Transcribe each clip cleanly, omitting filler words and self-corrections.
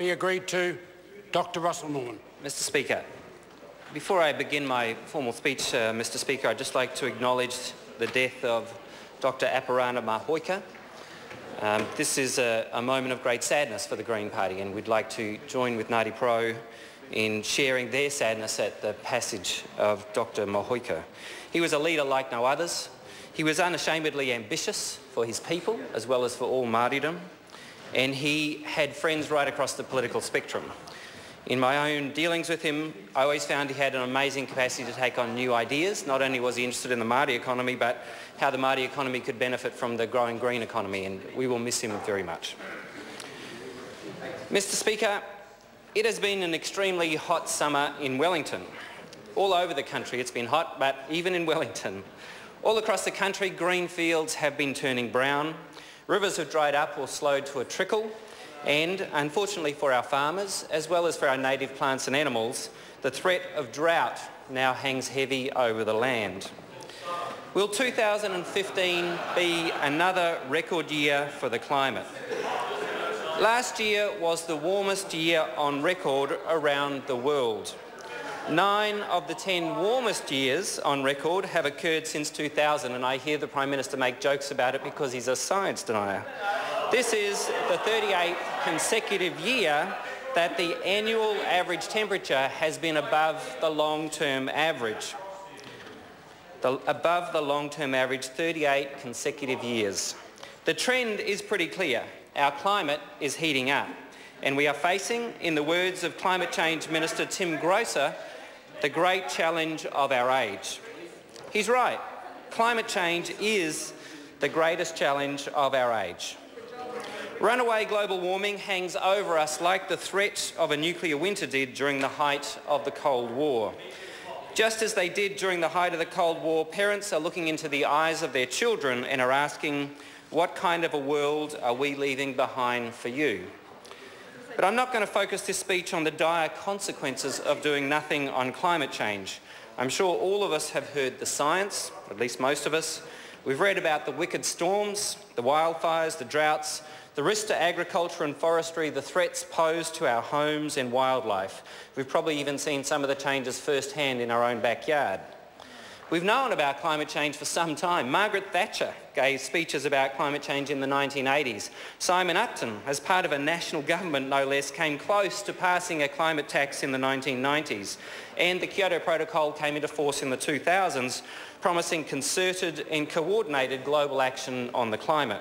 be agreed to. Dr Russell Norman. Mr Speaker, before I begin my formal speech, Mr Speaker, I'd just like to acknowledge the death of Dr Aparana Mahoika. This is a moment of great sadness for the Green Party, and we'd like to join with Ngāti Pro in sharing their sadness at the passage of Dr Mahoika. He was a leader like no others. He was unashamedly ambitious for his people as well as for all Māoridom, and he had friends right across the political spectrum. In my own dealings with him, I always found he had an amazing capacity to take on new ideas. Not only was he interested in the Māori economy, but how the Māori economy could benefit from the growing green economy, and we will miss him very much. Mr Speaker, it has been an extremely hot summer in Wellington. All over the country it's been hot, but even in Wellington. All across the country, green fields have been turning brown, rivers have dried up or slowed to a trickle, and, unfortunately for our farmers, as well as for our native plants and animals, the threat of drought now hangs heavy over the land. Will 2015 be another record year for the climate? Last year was the warmest year on record around the world. 9 of the 10 warmest years on record have occurred since 2000, and I hear the Prime Minister make jokes about it because he's a science denier. This is the 38th consecutive year that the annual average temperature has been above the long-term average. Above the long-term average, 38 consecutive years. The trend is pretty clear. Our climate is heating up, and we are facing, in the words of Climate Change Minister Tim Grosser, the great challenge of our age. He's right. Climate change is the greatest challenge of our age. Runaway global warming hangs over us like the threat of a nuclear winter did during the height of the Cold War. Just as they did during the height of the Cold War, parents are looking into the eyes of their children and are asking, what kind of a world are we leaving behind for you? But I'm not going to focus this speech on the dire consequences of doing nothing on climate change. I'm sure all of us have heard the science, at least most of us. We've read about the wicked storms, the wildfires, the droughts, the risks to agriculture and forestry, the threats posed to our homes and wildlife. We've probably even seen some of the changes firsthand in our own backyard. We've known about climate change for some time. Margaret Thatcher gave speeches about climate change in the 1980s. Simon Upton, as part of a national government no less, came close to passing a climate tax in the 1990s. And the Kyoto Protocol came into force in the 2000s, promising concerted and coordinated global action on the climate.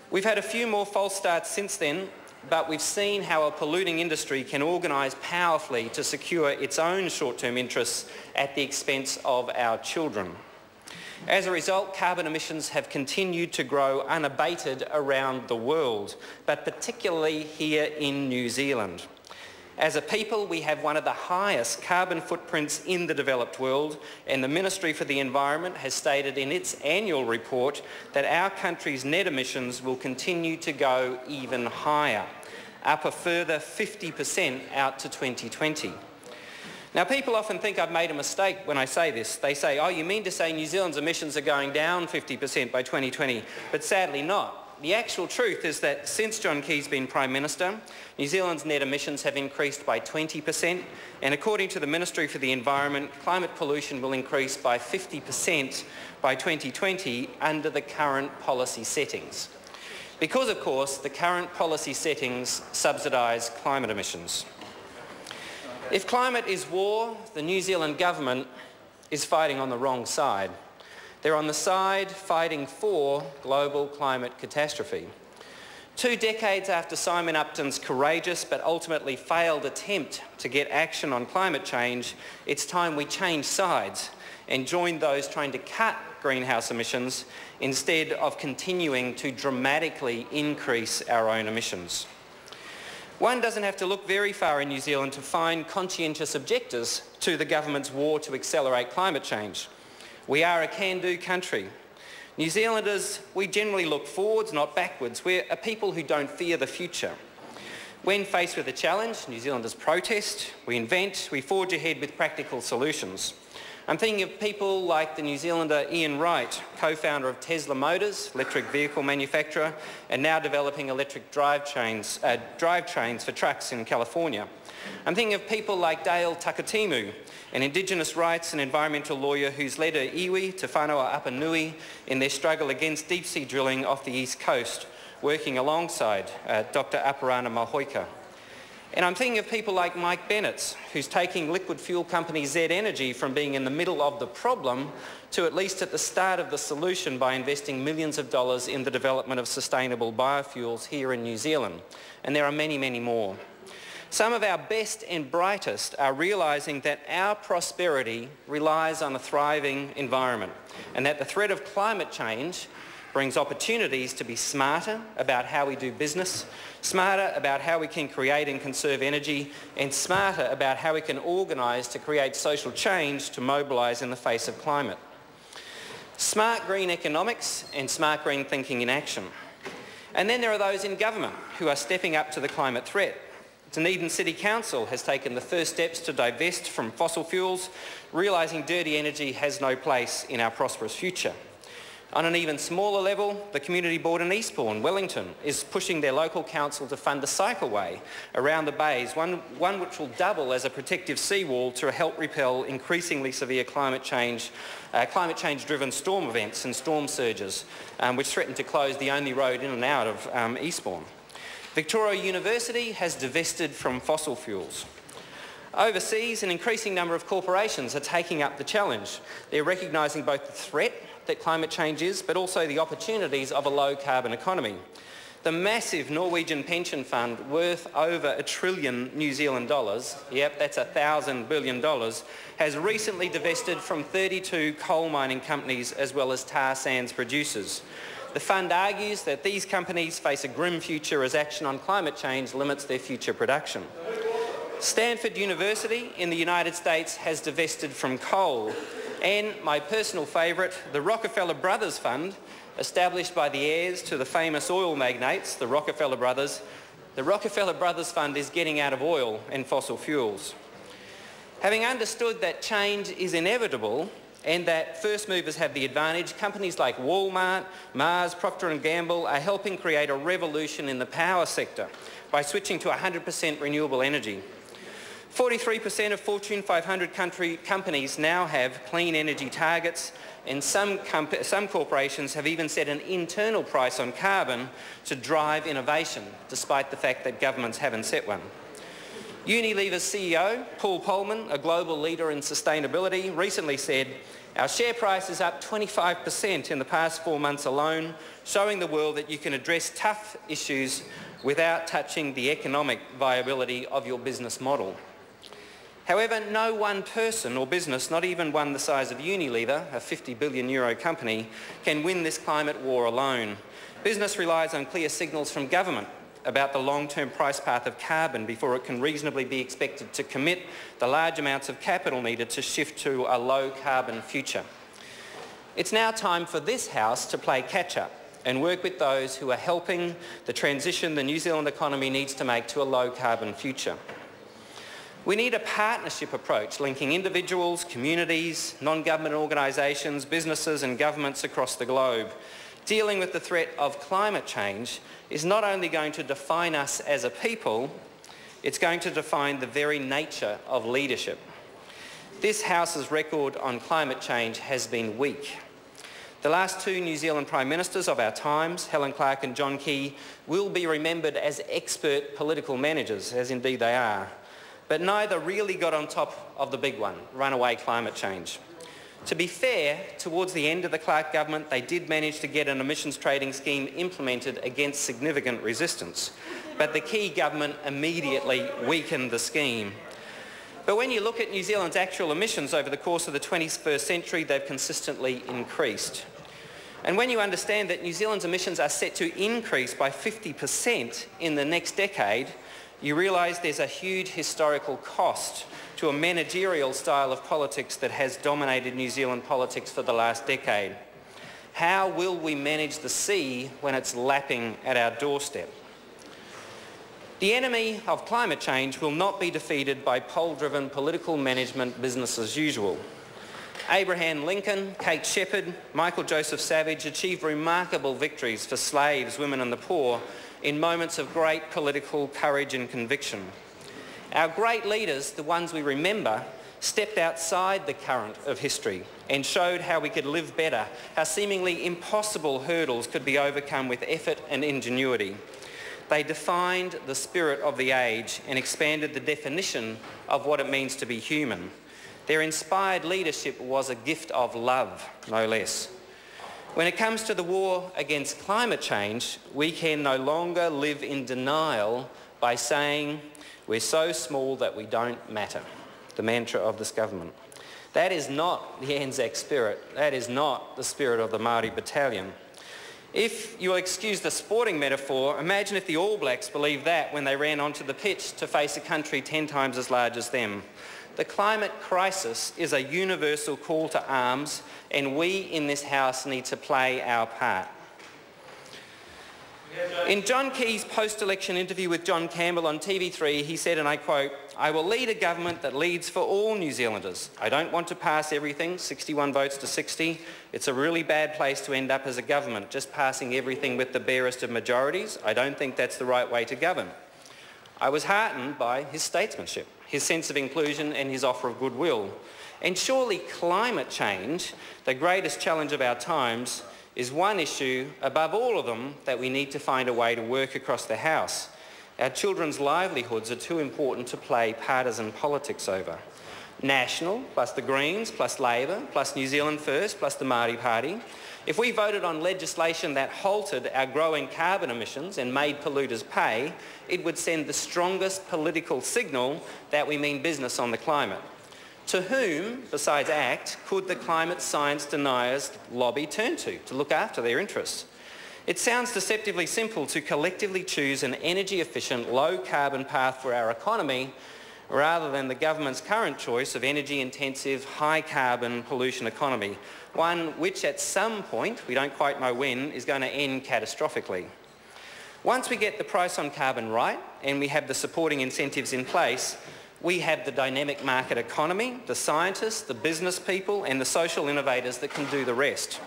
We've had a few more false starts since then, but we've seen how a polluting industry can organise powerfully to secure its own short-term interests at the expense of our children. As a result, carbon emissions have continued to grow unabated around the world, but particularly here in New Zealand. As a people, we have one of the highest carbon footprints in the developed world, and the Ministry for the Environment has stated in its annual report that our country's net emissions will continue to go even higher, up a further 50% out to 2020. Now, people often think I've made a mistake when I say this. They say, oh, you mean to say New Zealand's emissions are going down 50% by 2020, but sadly not. The actual truth is that since John Key's been Prime Minister, New Zealand's net emissions have increased by 20%, and according to the Ministry for the Environment, climate pollution will increase by 50% by 2020 under the current policy settings. Because, of course, the current policy settings subsidise climate emissions. If climate is war, the New Zealand government is fighting on the wrong side. They're on the side fighting for global climate catastrophe. 2 decades after Simon Upton's courageous but ultimately failed attempt to get action on climate change, it's time we change sides and join those trying to cut greenhouse emissions instead of continuing to dramatically increase our own emissions. One doesn't have to look very far in New Zealand to find conscientious objectors to the government's war to accelerate climate change. We are a can-do country. New Zealanders, we generally look forwards, not backwards. We're a people who don't fear the future. When faced with a challenge, New Zealanders protest, we invent, we forge ahead with practical solutions. I'm thinking of people like the New Zealander Ian Wright, co-founder of Tesla Motors, electric vehicle manufacturer, and now developing electric drivetrains for trucks in California. I'm thinking of people like Dale Takatimu, an Indigenous rights and environmental lawyer who's led a iwi te whānau Apanui in their struggle against deep-sea drilling off the east coast, working alongside Dr. Aparana Mahoika. And I'm thinking of people like Mike Bennett, who's taking liquid fuel company Z Energy from being in the middle of the problem to at least at the start of the solution by investing millions of dollars in the development of sustainable biofuels here in New Zealand. And there are many, many more. Some of our best and brightest are realising that our prosperity relies on a thriving environment and that the threat of climate change brings opportunities to be smarter about how we do business, smarter about how we can create and conserve energy, and smarter about how we can organise to create social change to mobilise in the face of climate. Smart green economics and smart green thinking in action. And then there are those in government who are stepping up to the climate threat. Dunedin City Council has taken the first steps to divest from fossil fuels, realising dirty energy has no place in our prosperous future. On an even smaller level, the Community Board in Eastbourne, Wellington, is pushing their local council to fund a cycleway around the bays, one which will double as a protective seawall to help repel increasingly severe climate change-driven storm events and storm surges, which threaten to close the only road in and out of Eastbourne. Victoria University has divested from fossil fuels. Overseas, an increasing number of corporations are taking up the challenge. They're recognising both the threat that climate change is, but also the opportunities of a low-carbon economy. The massive Norwegian pension fund, worth over $1 trillion New Zealand dollars, yep, that's $1,000 billion, has recently divested from 32 coal mining companies as well as tar sands producers. The fund argues that these companies face a grim future as action on climate change limits their future production. Stanford University in the United States has divested from coal. And my personal favourite, the Rockefeller Brothers Fund, established by the heirs to the famous oil magnates, the Rockefeller Brothers. The Rockefeller Brothers Fund is getting out of oil and fossil fuels. Having understood that change is inevitable and that first movers have the advantage, companies like Walmart, Mars, Procter & Gamble are helping create a revolution in the power sector by switching to 100% renewable energy. 43% of Fortune 500 companies now have clean energy targets, and some corporations have even set an internal price on carbon to drive innovation, despite the fact that governments haven't set one. Unilever's CEO, Paul Polman, a global leader in sustainability, recently said, "Our share price is up 25% in the past 4 months alone, showing the world that you can address tough issues without touching the economic viability of your business model." However, no one person or business, not even one the size of Unilever, a €50 billion company, can win this climate war alone. Business relies on clear signals from government about the long-term price path of carbon before it can reasonably be expected to commit the large amounts of capital needed to shift to a low-carbon future. It's now time for this House to play catch-up and work with those who are helping the transition the New Zealand economy needs to make to a low-carbon future. We need a partnership approach linking individuals, communities, non-government organisations, businesses and governments across the globe. Dealing with the threat of climate change is not only going to define us as a people, it's going to define the very nature of leadership. This House's record on climate change has been weak. The last two New Zealand Prime Ministers of our times, Helen Clark and John Key, will be remembered as expert political managers, as indeed they are. But neither really got on top of the big one, runaway climate change. To be fair, towards the end of the Clark government, they did manage to get an emissions trading scheme implemented against significant resistance. But the Key government immediately weakened the scheme. But when you look at New Zealand's actual emissions over the course of the 21st century, they've consistently increased. And when you understand that New Zealand's emissions are set to increase by 50% in the next decade, you realise there's a huge historical cost to a managerial style of politics that has dominated New Zealand politics for the last decade. How will we manage the sea when it's lapping at our doorstep? The enemy of climate change will not be defeated by poll-driven political management business as usual. Abraham Lincoln, Kate Sheppard, Michael Joseph Savage achieved remarkable victories for slaves, women and the poor in moments of great political courage and conviction. Our great leaders, the ones we remember, stepped outside the current of history and showed how we could live better, how seemingly impossible hurdles could be overcome with effort and ingenuity. They defined the spirit of the age and expanded the definition of what it means to be human. Their inspired leadership was a gift of love, no less. When it comes to the war against climate change, we can no longer live in denial by saying we're so small that we don't matter, the mantra of this government. That is not the Anzac spirit. That is not the spirit of the Māori battalion. If you'll excuse the sporting metaphor, imagine if the All Blacks believed that when they ran onto the pitch to face a country 10 times as large as them. The climate crisis is a universal call to arms, and we in this House need to play our part. In John Key's post-election interview with John Campbell on TV3, he said, and I quote, "I will lead a government that leads for all New Zealanders. I don't want to pass everything, 61 votes to 60. It's a really bad place to end up as a government, just passing everything with the barest of majorities. I don't think that's the right way to govern." I was heartened by his statesmanship, his sense of inclusion and his offer of goodwill. And surely climate change, the greatest challenge of our times, is one issue above all of them that we need to find a way to work across the House. Our children's livelihoods are too important to play partisan politics over. National, plus the Greens, plus Labor, plus New Zealand First, plus the Māori Party. If we voted on legislation that halted our growing carbon emissions and made polluters pay, it would send the strongest political signal that we mean business on the climate. To whom, besides ACT, could the climate science deniers lobby turn to look after their interests? It sounds deceptively simple to collectively choose an energy-efficient, low-carbon path for our economy rather than the government's current choice of energy-intensive, high-carbon pollution economy, one which at some point, we don't quite know when, is going to end catastrophically. Once we get the price on carbon right and we have the supporting incentives in place, we have the dynamic market economy, the scientists, the business people and the social innovators that can do the rest.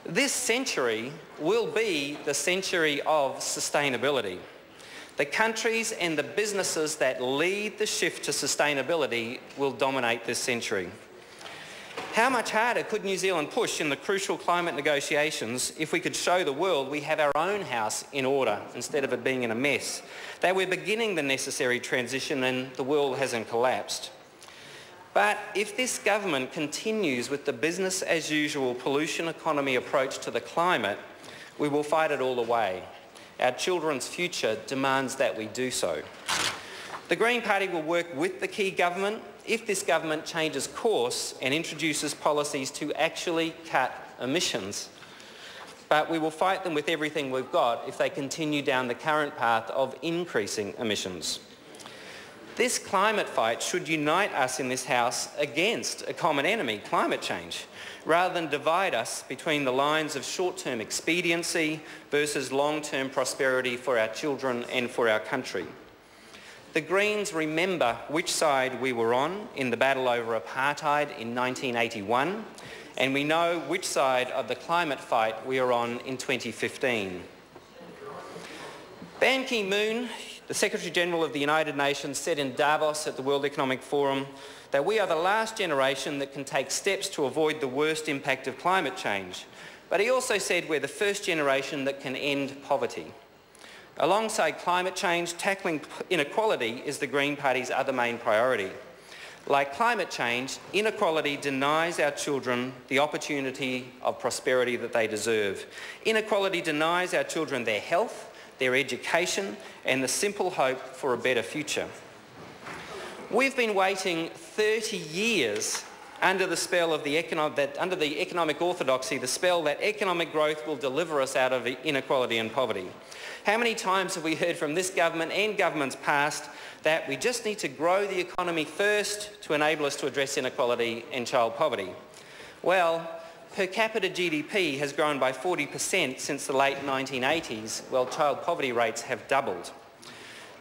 This century will be the century of sustainability. The countries and the businesses that lead the shift to sustainability will dominate this century. How much harder could New Zealand push in the crucial climate negotiations if we could show the world we have our own house in order instead of it being in a mess, that we're beginning the necessary transition and the world hasn't collapsed? But if this government continues with the business as usual pollution economy approach to the climate, we will fight it all away. Our children's future demands that we do so. The Green Party will work with the key government if this government changes course and introduces policies to actually cut emissions. But we will fight them with everything we've got if they continue down the current path of increasing emissions. This climate fight should unite us in this House against a common enemy, climate change, rather than divide us between the lines of short-term expediency versus long-term prosperity for our children and for our country. The Greens remember which side we were on in the battle over apartheid in 1981, and we know which side of the climate fight we are on in 2015. Ban Ki-moon, the Secretary-General of the United Nations, said in Davos at the World Economic Forum that we are the last generation that can take steps to avoid the worst impact of climate change. But he also said we're the first generation that can end poverty. Alongside climate change, tackling inequality is the Green Party's other main priority. Like climate change, inequality denies our children the opportunity of prosperity that they deserve. Inequality denies our children their health, their education, and the simple hope for a better future. We've been waiting 30 years under the spell of the economic orthodoxy, the spell that economic growth will deliver us out of inequality and poverty. How many times have we heard from this government and governments past that we just need to grow the economy first to enable us to address inequality and child poverty? Well, per capita GDP has grown by 40% since the late 1980s, while child poverty rates have doubled.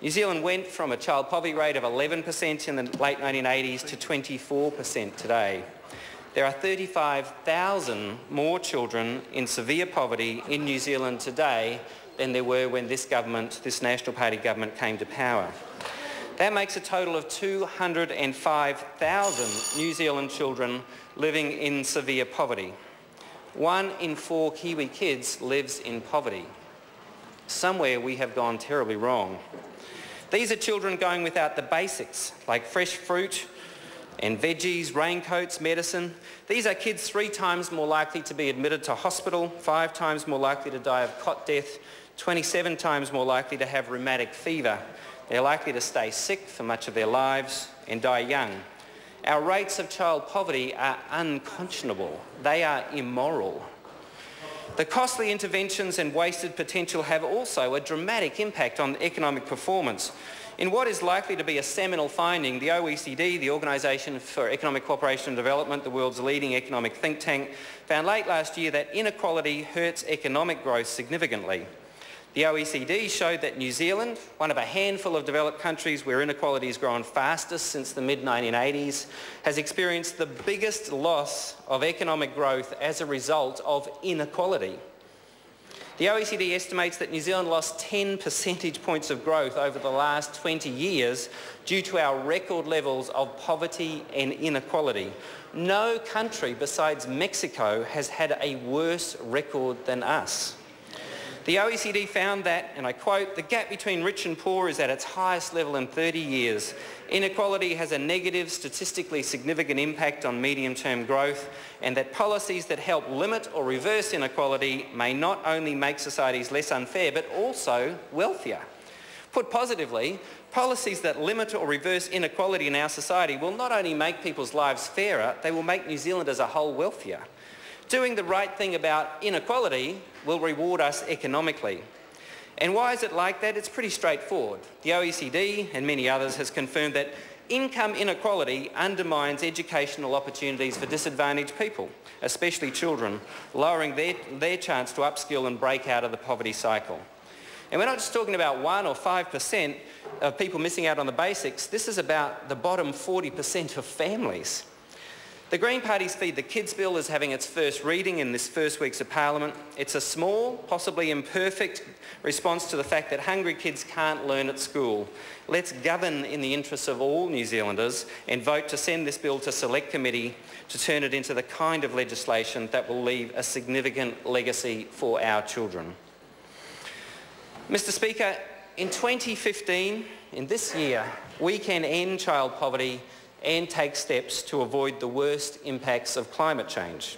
New Zealand went from a child poverty rate of 11% in the late 1980s to 24% today. There are 35,000 more children in severe poverty in New Zealand today than there were when this government, this National Party government, came to power. That makes a total of 205,000 New Zealand children living in severe poverty. 1 in 4 Kiwi kids lives in poverty. Somewhere we have gone terribly wrong. These are children going without the basics, like fresh fruit and veggies, raincoats, medicine. These are kids 3 times more likely to be admitted to hospital, 5 times more likely to die of cot death, 27 times more likely to have rheumatic fever. They're likely to stay sick for much of their lives and die young. Our rates of child poverty are unconscionable. They are immoral. The costly interventions and wasted potential have also a dramatic impact on economic performance. In what is likely to be a seminal finding, the OECD, the Organisation for Economic Cooperation and Development, the world's leading economic think tank, found late last year that inequality hurts economic growth significantly. The OECD showed that New Zealand, one of a handful of developed countries where inequality has grown fastest since the mid-1980s, has experienced the biggest loss of economic growth as a result of inequality. The OECD estimates that New Zealand lost 10 percentage points of growth over the last 20 years due to our record levels of poverty and inequality. No country besides Mexico has had a worse record than us. The OECD found that, and I quote, "The gap between rich and poor is at its highest level in 30 years. Inequality has a negative, statistically significant impact on medium-term growth, and that policies that help limit or reverse inequality may not only make societies less unfair, but also wealthier." Put positively, policies that limit or reverse inequality in our society will not only make people's lives fairer, they will make New Zealand as a whole wealthier. Doing the right thing about inequality will reward us economically. And why is it like that? It's pretty straightforward. The OECD and many others has confirmed that income inequality undermines educational opportunities for disadvantaged people, especially children, lowering their chance to upskill and break out of the poverty cycle. And we're not just talking about 1 or 5% of people missing out on the basics. This is about the bottom 40% of families. The Green Party's Feed the Kids bill is having its first reading in this first weeks of Parliament. It's a small, possibly imperfect response to the fact that hungry kids can't learn at school. Let's govern in the interests of all New Zealanders and vote to send this bill to Select Committee to turn it into the kind of legislation that will leave a significant legacy for our children. Mr. Speaker, in 2015, in this year, we can end child poverty and take steps to avoid the worst impacts of climate change.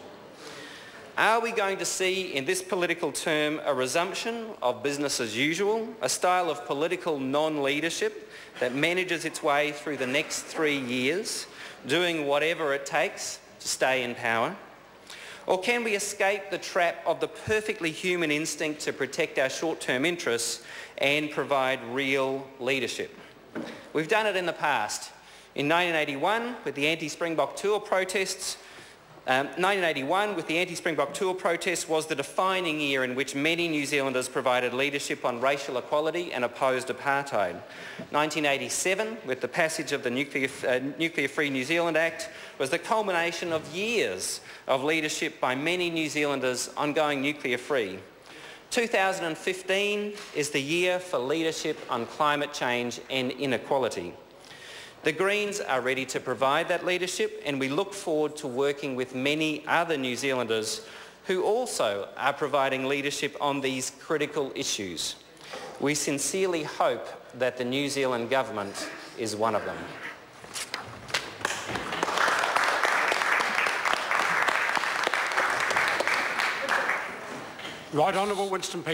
Are we going to see in this political term a resumption of business as usual, a style of political non-leadership that manages its way through the next 3 years, doing whatever it takes to stay in power? Or can we escape the trap of the perfectly human instinct to protect our short-term interests and provide real leadership? We've done it in the past. In 1981, with the anti-Springbok tour protests, 1981 with the anti-Springbok tour protests was the defining year in which many New Zealanders provided leadership on racial equality and opposed apartheid. 1987, with the passage of the Nuclear Free New Zealand Act, was the culmination of years of leadership by many New Zealanders on going nuclear free. 2015 is the year for leadership on climate change and inequality. The Greens are ready to provide that leadership, and we look forward to working with many other New Zealanders who also are providing leadership on these critical issues. We sincerely hope that the New Zealand government is one of them. Right Honourable Winston Peters.